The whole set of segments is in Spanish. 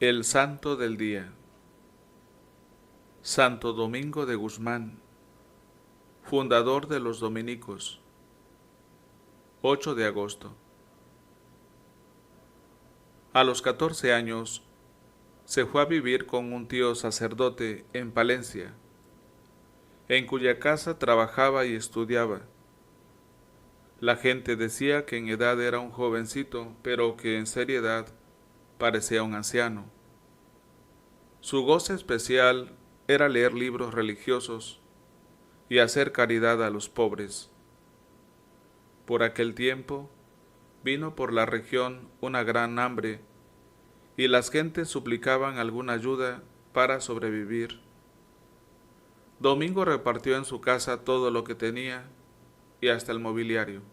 El Santo del Día. Santo Domingo de Guzmán, fundador de los dominicos. 8 de agosto. A los 14 años se fue a vivir con un tío sacerdote en Palencia, en cuya casa trabajaba y estudiaba. La gente decía que en edad era un jovencito, pero que en seriedad parecía un anciano. Su goce especial era leer libros religiosos y hacer caridad a los pobres. Por aquel tiempo vino por la región una gran hambre y las gentes suplicaban alguna ayuda para sobrevivir. Domingo repartió en su casa todo lo que tenía y hasta el mobiliario.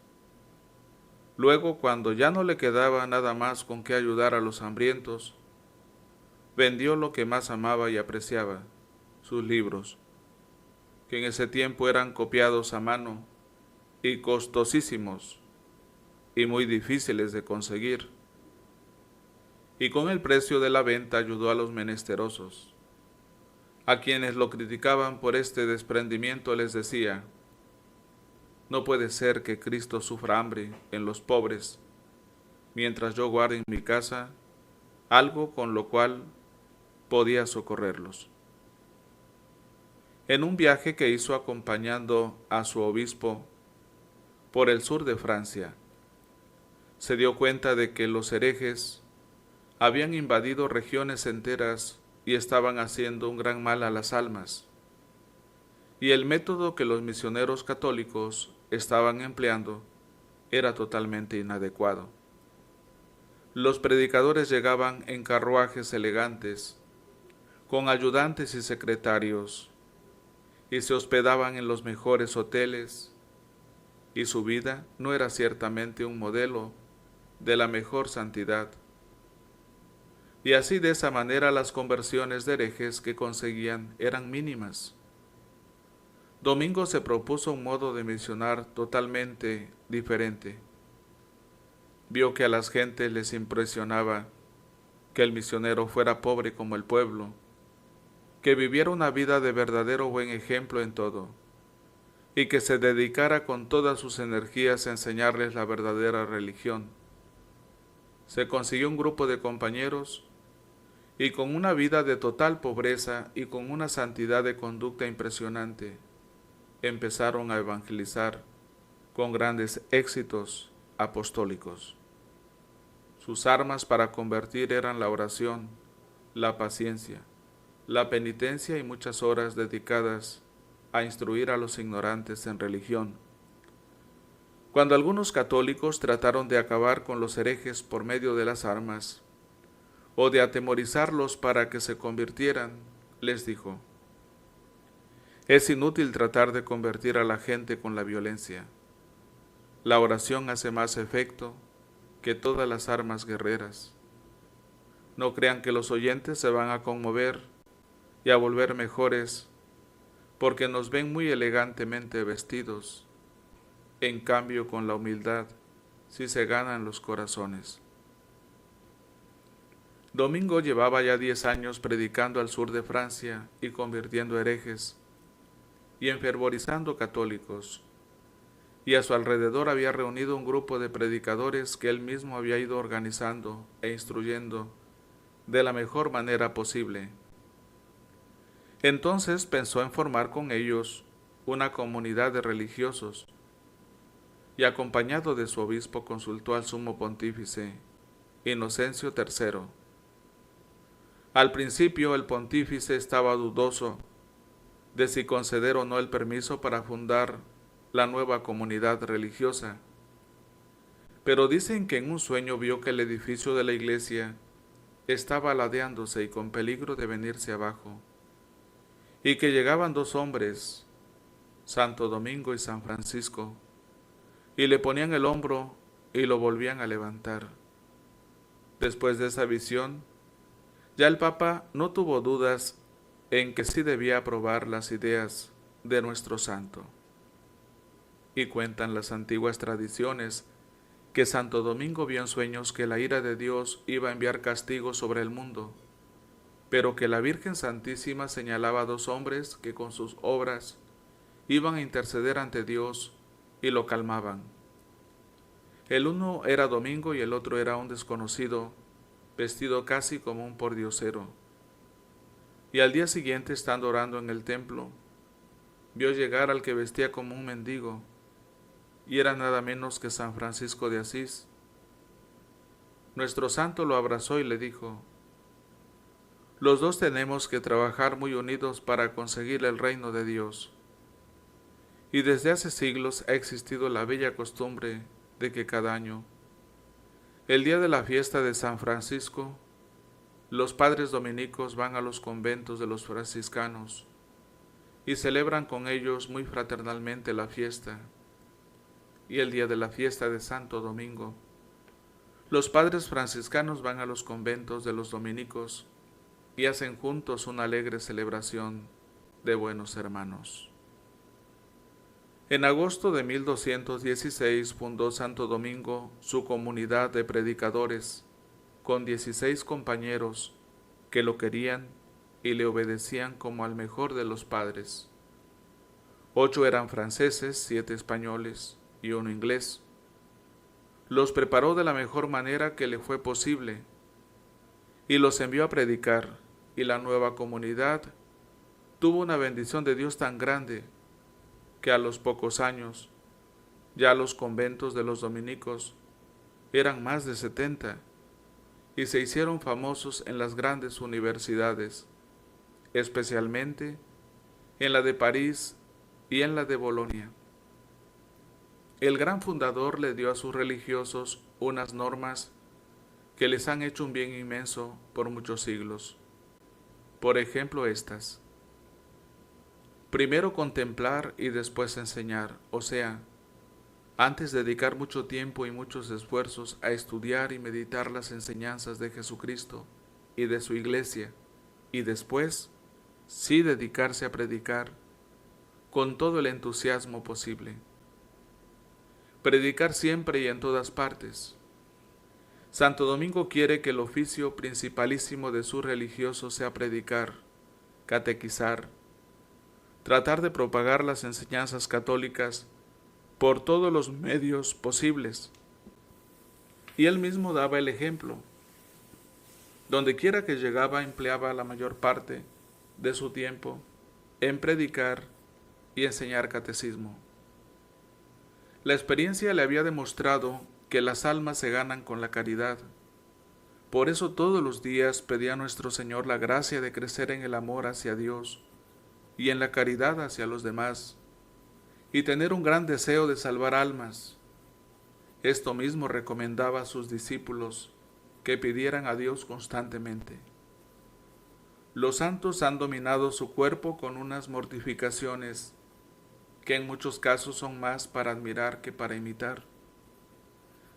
Luego, cuando ya no le quedaba nada más con qué ayudar a los hambrientos, vendió lo que más amaba y apreciaba, sus libros, que en ese tiempo eran copiados a mano y costosísimos y muy difíciles de conseguir. Y con el precio de la venta ayudó a los menesterosos. A quienes lo criticaban por este desprendimiento les decía: no puede ser que Cristo sufra hambre en los pobres, mientras yo guarde en mi casa algo con lo cual podía socorrerlos. En un viaje que hizo acompañando a su obispo por el sur de Francia, se dio cuenta de que los herejes habían invadido regiones enteras y estaban haciendo un gran mal a las almas. Y el método que los misioneros católicos estaban empleando era totalmente inadecuado. Los predicadores llegaban en carruajes elegantes, con ayudantes y secretarios, y se hospedaban en los mejores hoteles, y su vida no era ciertamente un modelo de la mejor santidad. Y así de esa manera las conversiones de herejes que conseguían eran mínimas. Domingo se propuso un modo de misionar totalmente diferente. Vio que a las gentes les impresionaba que el misionero fuera pobre como el pueblo, que viviera una vida de verdadero buen ejemplo en todo, y que se dedicara con todas sus energías a enseñarles la verdadera religión. Se consiguió un grupo de compañeros y con una vida de total pobreza y con una santidad de conducta impresionante, empezaron a evangelizar con grandes éxitos apostólicos. Sus armas para convertir eran la oración, la paciencia, la penitencia y muchas horas dedicadas a instruir a los ignorantes en religión. Cuando algunos católicos trataron de acabar con los herejes por medio de las armas, o de atemorizarlos para que se convirtieran, les dijo: es inútil tratar de convertir a la gente con la violencia. La oración hace más efecto que todas las armas guerreras. No crean que los oyentes se van a conmover y a volver mejores porque nos ven muy elegantemente vestidos. En cambio, con la humildad sí se ganan los corazones. Domingo llevaba ya 10 años predicando al sur de Francia y convirtiendo herejes y enfervorizando católicos, y a su alrededor había reunido un grupo de predicadores que él mismo había ido organizando e instruyendo de la mejor manera posible. Entonces pensó en formar con ellos una comunidad de religiosos, y acompañado de su obispo consultó al sumo pontífice Inocencio III. Al principio el pontífice estaba dudoso de si conceder o no el permiso para fundar la nueva comunidad religiosa, pero dicen que en un sueño vio que el edificio de la iglesia estaba ladeándose y con peligro de venirse abajo, y que llegaban 2 hombres, Santo Domingo y San Francisco, y le ponían el hombro y lo volvían a levantar. Después de esa visión, ya el Papa no tuvo dudas en que sí debía aprobar las ideas de nuestro santo. Y cuentan las antiguas tradiciones que Santo Domingo vio en sueños que la ira de Dios iba a enviar castigo sobre el mundo pero que la Virgen Santísima señalaba a dos hombres que con sus obras iban a interceder ante Dios y lo calmaban. El uno era Domingo y el otro era un desconocido, vestido casi como un pordiosero. Y al día siguiente, estando orando en el templo, vio llegar al que vestía como un mendigo, y era nada menos que San Francisco de Asís. Nuestro santo lo abrazó y le dijo: los dos tenemos que trabajar muy unidos para conseguir el reino de Dios. Y desde hace siglos ha existido la bella costumbre de que cada año, el día de la fiesta de San Francisco, los padres dominicos van a los conventos de los franciscanos y celebran con ellos muy fraternalmente la fiesta. Y el día de la fiesta de Santo Domingo, los padres franciscanos van a los conventos de los dominicos y hacen juntos una alegre celebración de buenos hermanos. En agosto de 1216 fundó Santo Domingo su comunidad de predicadores, con 16 compañeros que lo querían y le obedecían como al mejor de los padres. 8 eran franceses, 7 españoles y 1 inglés. Los preparó de la mejor manera que le fue posible y los envió a predicar, y la nueva comunidad tuvo una bendición de Dios tan grande que a los pocos años ya los conventos de los dominicos eran más de 70 y se hicieron famosos en las grandes universidades, especialmente en la de París y en la de Bolonia. El gran fundador le dio a sus religiosos unas normas que les han hecho un bien inmenso por muchos siglos. Por ejemplo, estas: primero contemplar y después enseñar, o sea, antes dedicar mucho tiempo y muchos esfuerzos a estudiar y meditar las enseñanzas de Jesucristo y de su Iglesia, y después sí dedicarse a predicar con todo el entusiasmo posible. Predicar siempre y en todas partes. Santo Domingo quiere que el oficio principalísimo de sus religiosos sea predicar, catequizar, tratar de propagar las enseñanzas católicas por todos los medios posibles. Y él mismo daba el ejemplo. Donde quiera que llegaba, empleaba la mayor parte de su tiempo en predicar y enseñar catecismo. La experiencia le había demostrado que las almas se ganan con la caridad. Por eso todos los días pedía a nuestro Señor la gracia de crecer en el amor hacia Dios y en la caridad hacia los demás, y tener un gran deseo de salvar almas. Esto mismo recomendaba a sus discípulos, que pidieran a Dios constantemente. Los santos han dominado su cuerpo con unas mortificaciones que en muchos casos son más para admirar que para imitar.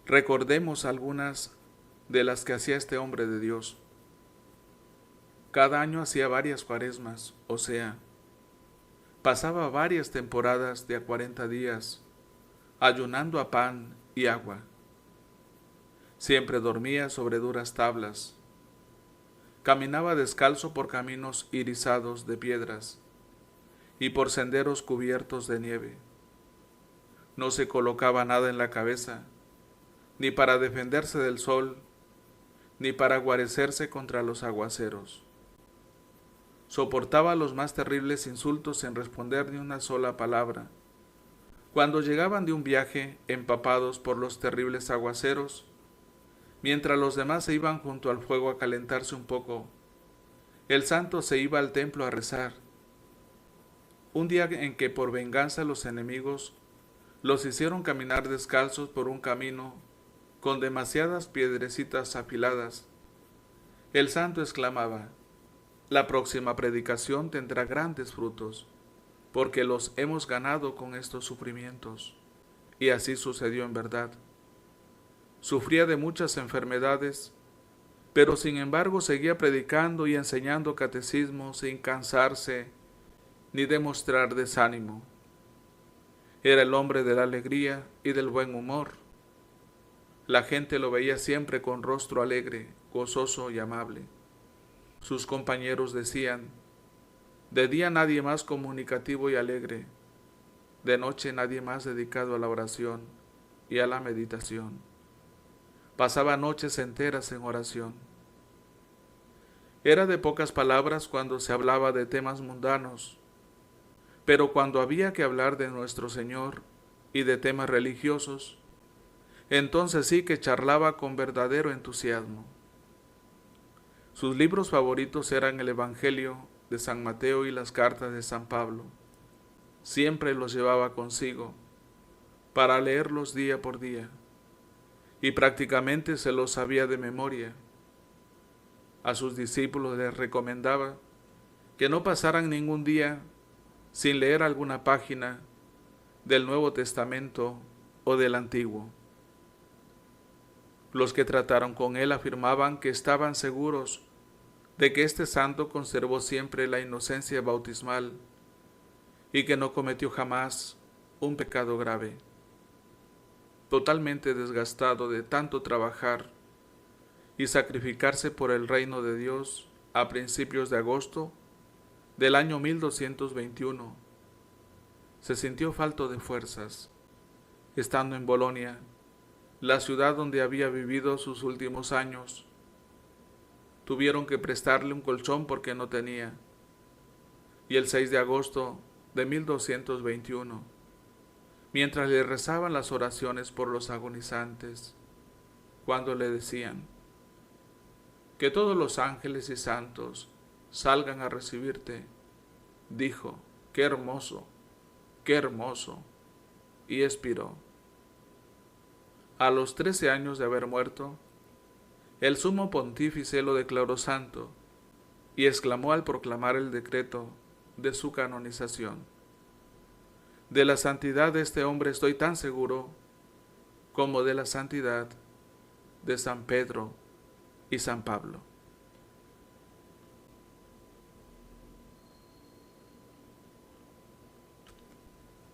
Recordemos algunas de las que hacía este hombre de Dios. Cada año hacía varias cuaresmas, o sea, pasaba varias temporadas de a 40 días, ayunando a pan y agua. Siempre dormía sobre duras tablas. Caminaba descalzo por caminos irisados de piedras y por senderos cubiertos de nieve. No se colocaba nada en la cabeza, ni para defenderse del sol, ni para guarecerse contra los aguaceros. Soportaba los más terribles insultos sin responder ni una sola palabra. Cuando llegaban de un viaje, empapados por los terribles aguaceros, mientras los demás se iban junto al fuego a calentarse un poco, el santo se iba al templo a rezar. Un día en que por venganza los enemigos los hicieron caminar descalzos por un camino con demasiadas piedrecitas afiladas, el santo exclamaba: la próxima predicación tendrá grandes frutos, porque los hemos ganado con estos sufrimientos. Y así sucedió en verdad. Sufría de muchas enfermedades, pero sin embargo seguía predicando y enseñando catecismo sin cansarse ni demostrar desánimo. Era el hombre de la alegría y del buen humor. La gente lo veía siempre con rostro alegre, gozoso y amable. Sus compañeros decían: de día nadie más comunicativo y alegre, de noche nadie más dedicado a la oración y a la meditación. Pasaba noches enteras en oración. Era de pocas palabras cuando se hablaba de temas mundanos, pero cuando había que hablar de nuestro Señor y de temas religiosos, entonces sí que charlaba con verdadero entusiasmo. Sus libros favoritos eran el Evangelio de San Mateo y las cartas de San Pablo. Siempre los llevaba consigo para leerlos día por día, y prácticamente se los sabía de memoria. A sus discípulos les recomendaba que no pasaran ningún día sin leer alguna página del Nuevo Testamento o del Antiguo. Los que trataron con él afirmaban que estaban seguros de que este santo conservó siempre la inocencia bautismal y que no cometió jamás un pecado grave. Totalmente desgastado de tanto trabajar y sacrificarse por el reino de Dios a principios de agosto del año 1221, se sintió falto de fuerzas. Estando en Bolonia, la ciudad donde había vivido sus últimos años, tuvieron que prestarle un colchón porque no tenía. Y el 6 de agosto de 1221, mientras le rezaban las oraciones por los agonizantes, cuando le decían: que todos los ángeles y santos salgan a recibirte, dijo: qué hermoso, y expiró. A los 13 años de haber muerto, el sumo pontífice lo declaró santo y exclamó al proclamar el decreto de su canonización: de la santidad de este hombre estoy tan seguro como de la santidad de San Pedro y San Pablo.